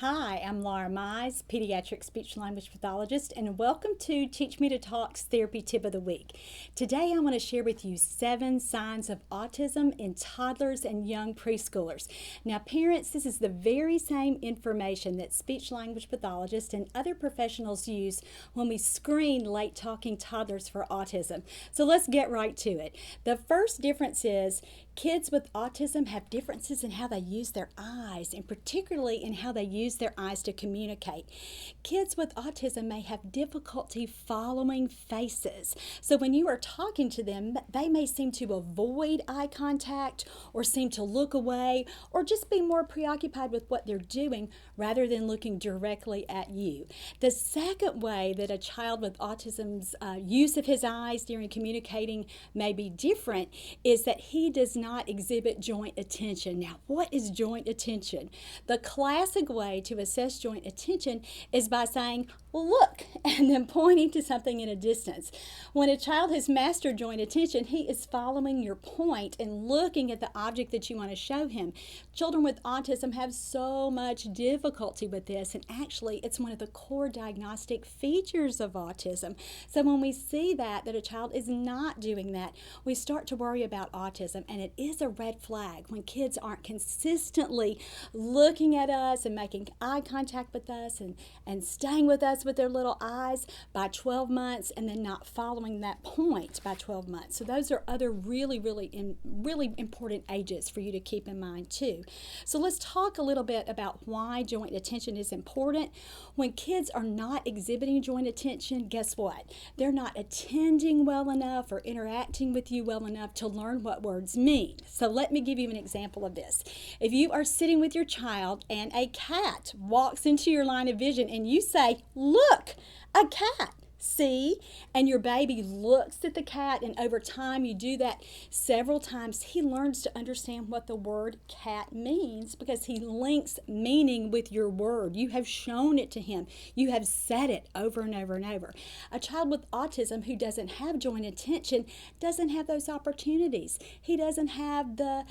Hi, I'm Laura Mize, pediatric speech-language pathologist, and welcome to Teach Me to Talk's Therapy Tip of the Week. Today I want to share with you 7 signs of autism in toddlers and young preschoolers. Now parents, this is the very same information that speech-language pathologists and other professionals use when we screen late-talking toddlers for autism. So let's get right to it. The first difference is kids with autism have differences in how they use their eyes, and particularly in how they use their eyes to communicate. Kids with autism may have difficulty following faces. So when you are talking to them, they may seem to avoid eye contact or seem to look away or just be more preoccupied with what they're doing rather than looking directly at you. The second way that a child with autism's use of his eyes during communicating may be different is that he does not exhibit joint attention. Now, what is joint attention? The classic way to assess joint attention is by saying, look, and then pointing to something in a distance. When a child has mastered joint attention, he is following your point and looking at the object that you want to show him. Children with autism have so much difficulty with this, and actually it's one of the core diagnostic features of autism. So when we see that a child is not doing that, we start to worry about autism, and it is a red flag when kids aren't consistently looking at us and making eye contact with us and staying with us with their little eyes by 12 months and then not following that point by 12 months. So those are other really important ages for you to keep in mind too. So let's talk a little bit about why joint attention is important. When kids are not exhibiting joint attention, guess what? They're not attending well enough or interacting with you well enough to learn what words mean. So let me give you an example of this. If you are sitting with your child and a cat walks into your line of vision and you say, "Look, a cat." See? And your baby looks at the cat, and over time you do that several times. He learns to understand what the word cat means because he links meaning with your word. You have shown it to him. You have said it over and over and over. A child with autism who doesn't have joint attention doesn't have those opportunities. He doesn't have the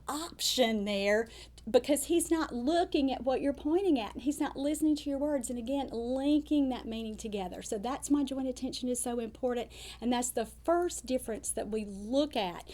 option there because he's not looking at what you're pointing at. He's not listening to your words, and again, linking that meaning together. So that's why joint attention is so important, and that's the first difference that we look at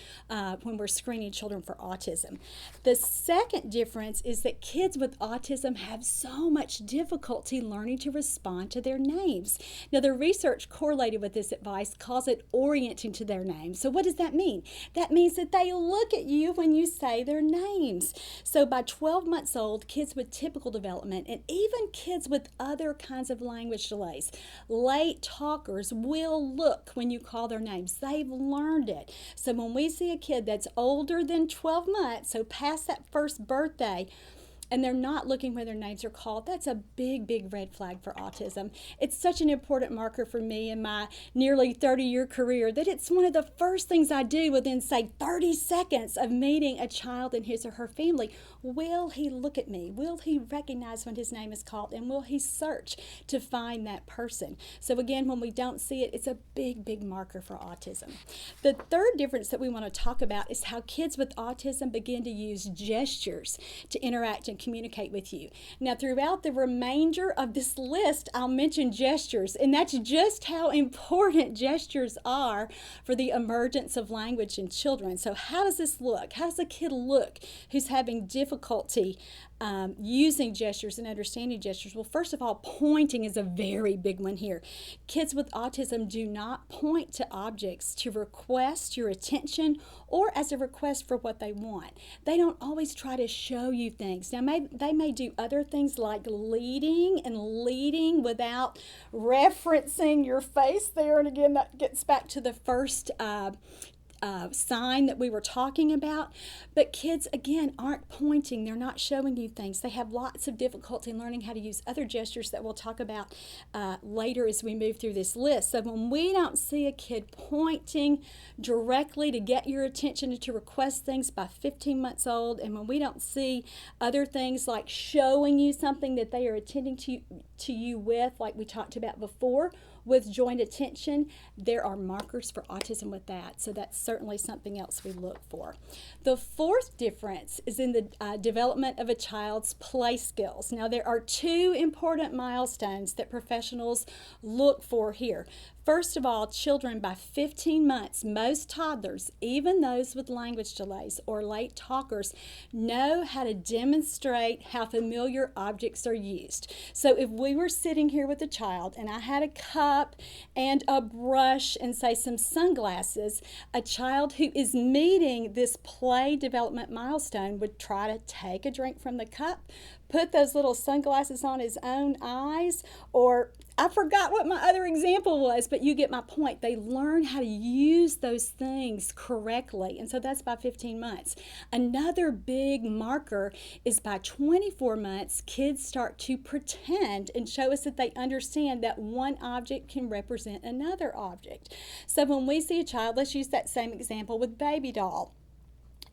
when we're screening children for autism. The second difference is that kids with autism have so much difficulty learning to respond to their names. Now, the research correlated with this advice calls it orienting to their names. So what does that mean? That means that they look at you when you say their names. So by 12 months old, kids with typical development and even kids with other kinds of language delays, late talkers will look when you call their names. They've learned it. So when we see a kid that's older than 12 months, so past that first birthday, and they're not looking when their names are called, that's a big red flag for autism. It's such an important marker for me in my nearly 30-year career that it's one of the first things I do within, say, 30 seconds of meeting a child and his or her family. Will he look at me? Will he recognize when his name is called? And will he search to find that person? So again, when we don't see it, it's a big marker for autism. The third difference that we want to talk about is how kids with autism begin to use gestures to interact and communicate with you. Now, throughout the remainder of this list, I'll mention gestures, and that's just how important gestures are for the emergence of language in children. So how does this look? How does a kid look who's having difficulty using gestures and understanding gestures? Well, first of all, pointing is a very big one here. Kids with autism do not point to objects to request your attention or as a request for what they want. They don't always try to show you things. Now, they may do other things like leading without referencing your face there. And again, that gets back to the first sign that we were talking about. But kids, again, aren't pointing. They're not showing you things. They have lots of difficulty learning how to use other gestures that we'll talk about later as we move through this list. So when we don't see a kid pointing directly to get your attention and to request things by 15 months old, and when we don't see other things like showing you something that they are attending to you with, like we talked about before, with joint attention, there are markers for autism with that. So that's certainly something else we look for. The fourth difference is in the development of a child's play skills. Now, there are two important milestones that professionals look for here. First of all, children by 15 months, most toddlers, even those with language delays or late talkers, know how to demonstrate how familiar objects are used. So if we were sitting here with a child and I had a cup and a brush and say some sunglasses, a child who is meeting this play development milestone would try to take a drink from the cup, put those little sunglasses on his own eyes, or I forgot what my other example was, but you get my point. They learn how to use those things correctly, and so that's by 15 months. Another big marker is by 24 months, kids start to pretend and show us that they understand that one object can represent another object. So when we see a child, let's use that same example with baby doll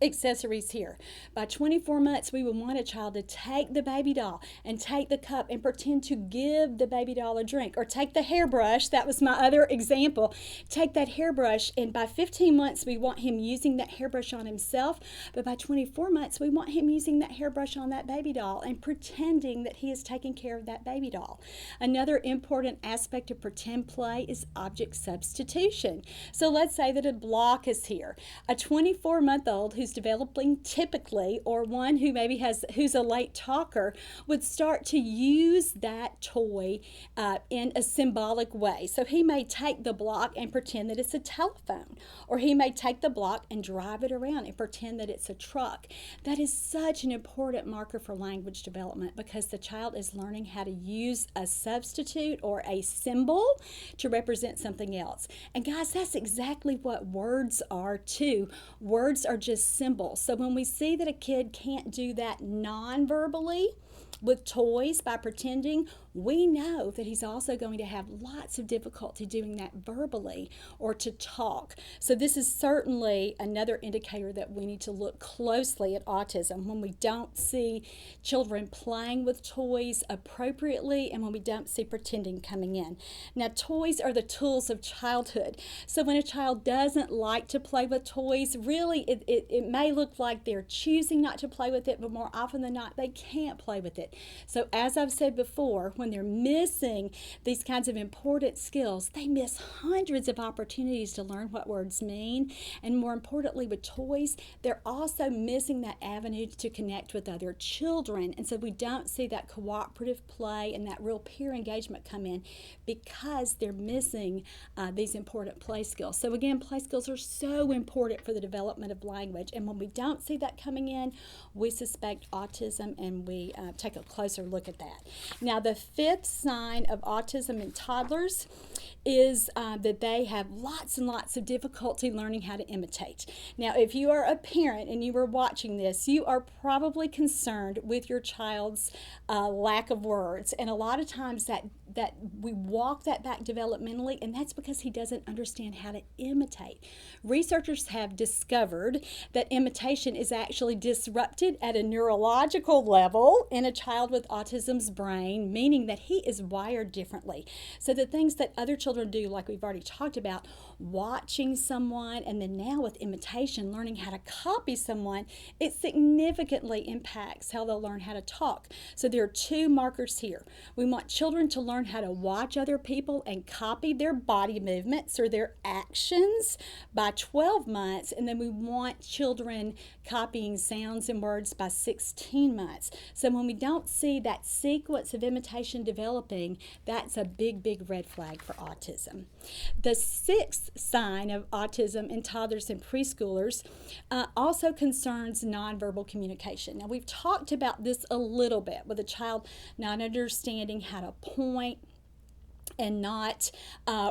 accessories here. By 24 months, we would want a child to take the baby doll and take the cup and pretend to give the baby doll a drink, or take the hairbrush. That was my other example. Take that hairbrush, and by 15 months, we want him using that hairbrush on himself, but by 24 months, we want him using that hairbrush on that baby doll and pretending that he is taking care of that baby doll. Another important aspect of pretend play is object substitution. So let's say that a block is here. A 24-month-old who's developing typically, or one who maybe who's a late talker, would start to use that toy in a symbolic way. So he may take the block and pretend that it's a telephone, or he may take the block and drive it around and pretend that it's a truck. That is such an important marker for language development, because the child is learning how to use a substitute or a symbol to represent something else. And guys, that's exactly what words are too. Words are just symbols. So when we see that a kid can't do that non-verbally with toys by pretending, we know that he's also going to have lots of difficulty doing that verbally or to talk. So this is certainly another indicator that we need to look closely at autism, when we don't see children playing with toys appropriately and when we don't see pretending coming in. Now, toys are the tools of childhood. So when a child doesn't like to play with toys, really it may look like they're choosing not to play with it, but more often than not, they can't play with it. So as I've said before, when they're missing these kinds of important skills, they miss hundreds of opportunities to learn what words mean. And more importantly, with toys, they're also missing that avenue to connect with other children. And so we don't see that cooperative play and that real peer engagement come in, because they're missing these important play skills. So again, play skills are so important for the development of language. And when we don't see that coming in, we suspect autism, and we take a closer look at that. Now, the fifth sign of autism in toddlers is that they have lots and lots of difficulty learning how to imitate. Now, if you are a parent and you were watching this, you are probably concerned with your child's lack of words. And a lot of times that we walk that back developmentally, and that's because he doesn't understand how to imitate. Researchers have discovered that imitation is actually disrupted at a neurological level in a child with autism's brain, meaning that he is wired differently. So the things that other children do, like we've already talked about, watching someone, and then now with imitation, learning how to copy someone, it significantly impacts how they'll learn how to talk. So there are two markers here. We want children to learn how to watch other people and copy their body movements or their actions by 12 months, and then we want children copying sounds and words by 16 months. So when we don't see that sequence of imitation developing, that's a big, big red flag for autism. The sixth sign of autism in toddlers and preschoolers also concerns nonverbal communication. Now, we've talked about this a little bit, with a child not understanding how to point and not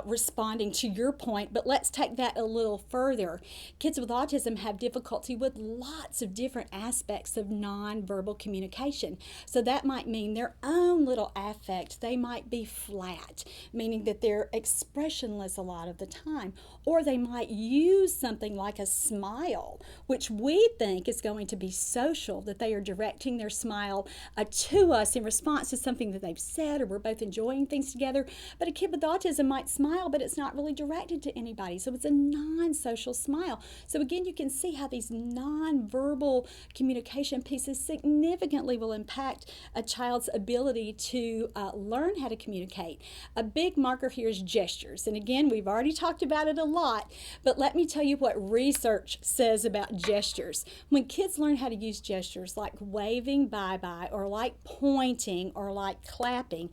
responding to your point, but let's take that a little further. Kids with autism have difficulty with lots of different aspects of nonverbal communication. So that might mean their own little affect. They might be flat, meaning that they're expressionless a lot of the time, or they might use something like a smile, which we think is going to be social, that they are directing their smile to us in response to something that they've said, or we're both enjoying things together. But a kid with autism might smile, but it's not really directed to anybody. So it's a non-social smile. So again, you can see how these non-verbal communication pieces significantly will impact a child's ability to learn how to communicate. A big marker here is gestures. And again, we've already talked about it a lot, but let me tell you what research says about gestures. When kids learn how to use gestures like waving bye-bye or like pointing or like clapping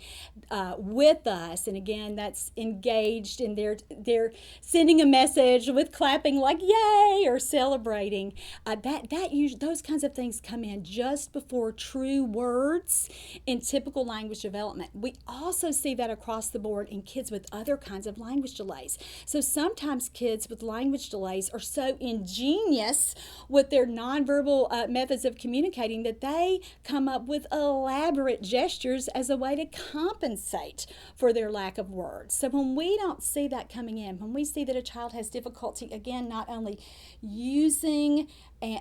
with us, and again, that's engaged in they're sending a message with clapping like yay or celebrating. Those kinds of things come in just before true words in typical language development. We also see that across the board in kids with other kinds of language delays. So sometimes kids with language delays are so ingenious with their nonverbal methods of communicating that they come up with elaborate gestures as a way to compensate for their lack of words. So when we don't see that coming in, when we see that a child has difficulty, again, not only using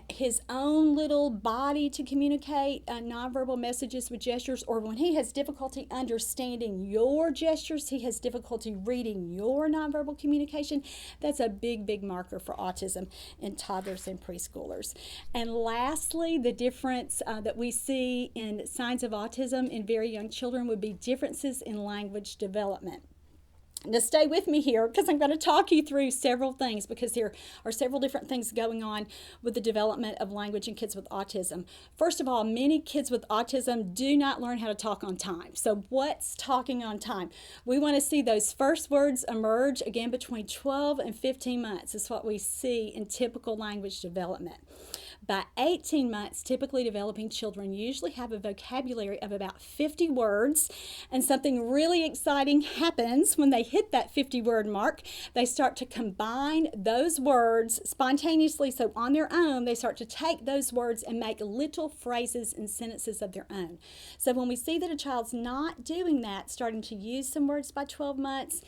his own little body to communicate nonverbal messages with gestures, or when he has difficulty understanding your gestures, he has difficulty reading your nonverbal communication, that's a big, big marker for autism in toddlers and preschoolers. And lastly, the difference that we see in signs of autism in very young children would be differences in language development. Now stay with me here because I'm going to talk you through several things, because there are several different things going on with the development of language in kids with autism. First of all, many kids with autism do not learn how to talk on time. So what's talking on time? We want to see those first words emerge again between 12 and 15 months is what we see in typical language development. By 18 months, typically developing children usually have a vocabulary of about 50 words, and something really exciting happens when they hit that 50-word mark. They start to combine those words spontaneously, so on their own, they start to take those words and make little phrases and sentences of their own. So when we see that a child's not doing that, starting to use some words by 12 months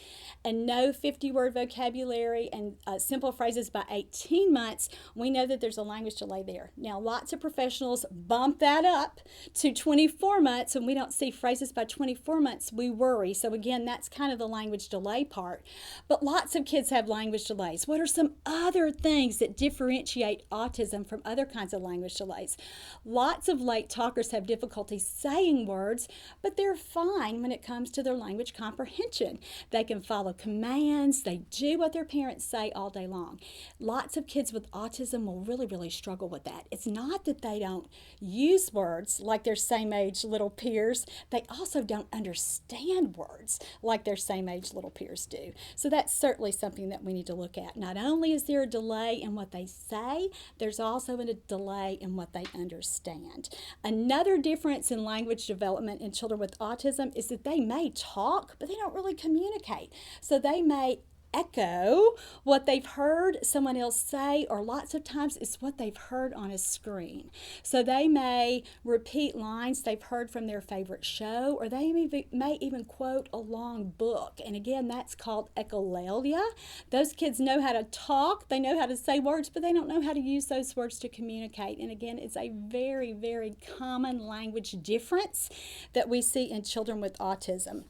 and no 50-word vocabulary and simple phrases by 18 months, we know that there's a language delay there. Now, lots of professionals bump that up to 24 months, and we don't see phrases by 24 months, we worry. So again, that's kind of the language delay part. But lots of kids have language delays. What are some other things that differentiate autism from other kinds of language delays? Lots of late talkers have difficulty saying words, but they're fine when it comes to their language comprehension. They can follow commands. They do what their parents say all day long. Lots of kids with autism will really struggle with that. It's not that they don't use words like their same age little peers. They also don't understand words like their same age little peers do. So that's certainly something that we need to look at. Not only is there a delay in what they say, there's also a delay in what they understand. Another difference in language development in children with autism is that they may talk, but they don't really communicate. So they may echo what they've heard someone else say, or lots of times it's what they've heard on a screen. So they may repeat lines they've heard from their favorite show, or they may even quote a long book. And again, that's called echolalia. Those kids know how to talk, they know how to say words, but they don't know how to use those words to communicate. And again, it's a very common language difference that we see in children with autism.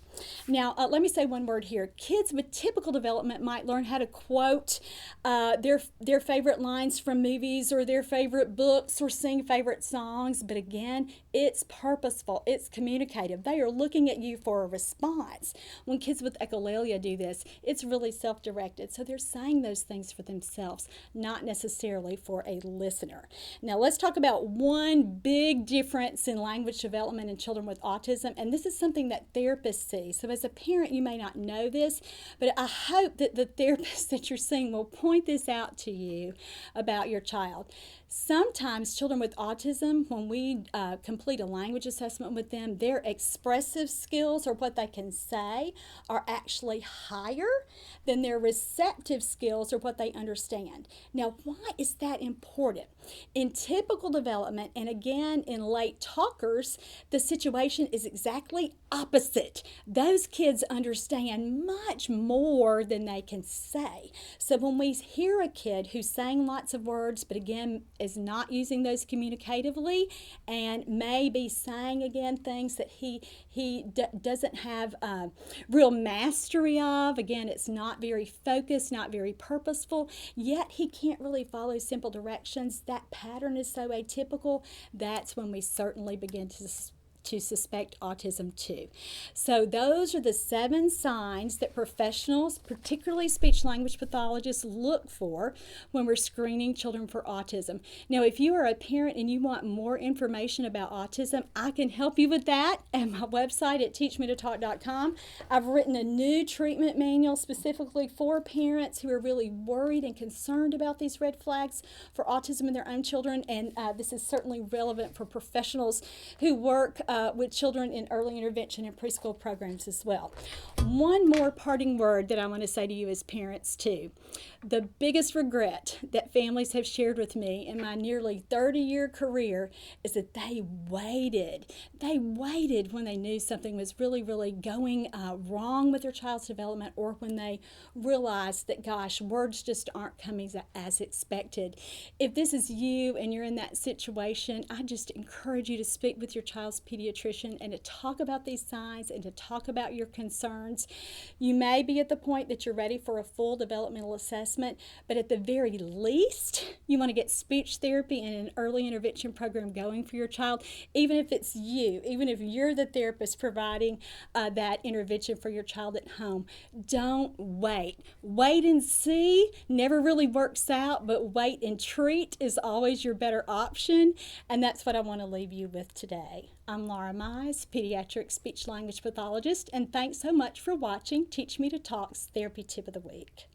Now, let me say one word here. Kids with typical development might learn how to quote their favorite lines from movies or their favorite books or sing favorite songs, but again, it's purposeful, it's communicative. They are looking at you for a response. When kids with echolalia do this, it's really self-directed, so they're saying those things for themselves, not necessarily for a listener. Now, let's talk about one big difference in language development in children with autism, and this is something that therapists see. So as a parent, you may not know this, but I hope that the therapist that you're seeing will point this out to you about your child. Sometimes children with autism, when we complete a language assessment with them, their expressive skills, or what they can say, are actually higher than their receptive skills, or what they understand. Now, why is that important? In typical development, and again in late talkers, the situation is exactly opposite. Those kids understand much more than they can say. So when we hear a kid who's saying lots of words, but again is not using those communicatively and may be saying again things that he doesn't have real mastery of. Again, it's not very focused, not very purposeful, yet he can't really follow simple directions. That pattern is so atypical. That's when we certainly begin to suspect autism too. So those are the 7 signs that professionals, particularly speech language pathologists, look for when we're screening children for autism. Now, if you are a parent and you want more information about autism, I can help you with that at my website at teachmetotalk.com. I've written a new treatment manual specifically for parents who are really worried and concerned about these red flags for autism in their own children, and this is certainly relevant for professionals who work with children in early intervention and preschool programs as well. One more parting word that I want to say to you as parents too. The biggest regret that families have shared with me in my nearly 30-year career is that they waited. They waited when they knew something was really, really going wrong with their child's development, or when they realized that, gosh, words just aren't coming as expected. If this is you and you're in that situation, I just encourage you to speak with your child's pediatrician and to talk about these signs and to talk about your concerns. You may be at the point that you're ready for a full developmental assessment, but at the very least, you want to get speech therapy and an early intervention program going for your child, even if it's you, even if you're the therapist providing that intervention for your child at home. Don't wait. Wait and see never really works out, but wait and treat is always your better option, and that's what I want to leave you with today. I'm Laura Mize, pediatric speech language pathologist, and thanks so much for watching Teach Me to Talk's Therapy Tip of the Week.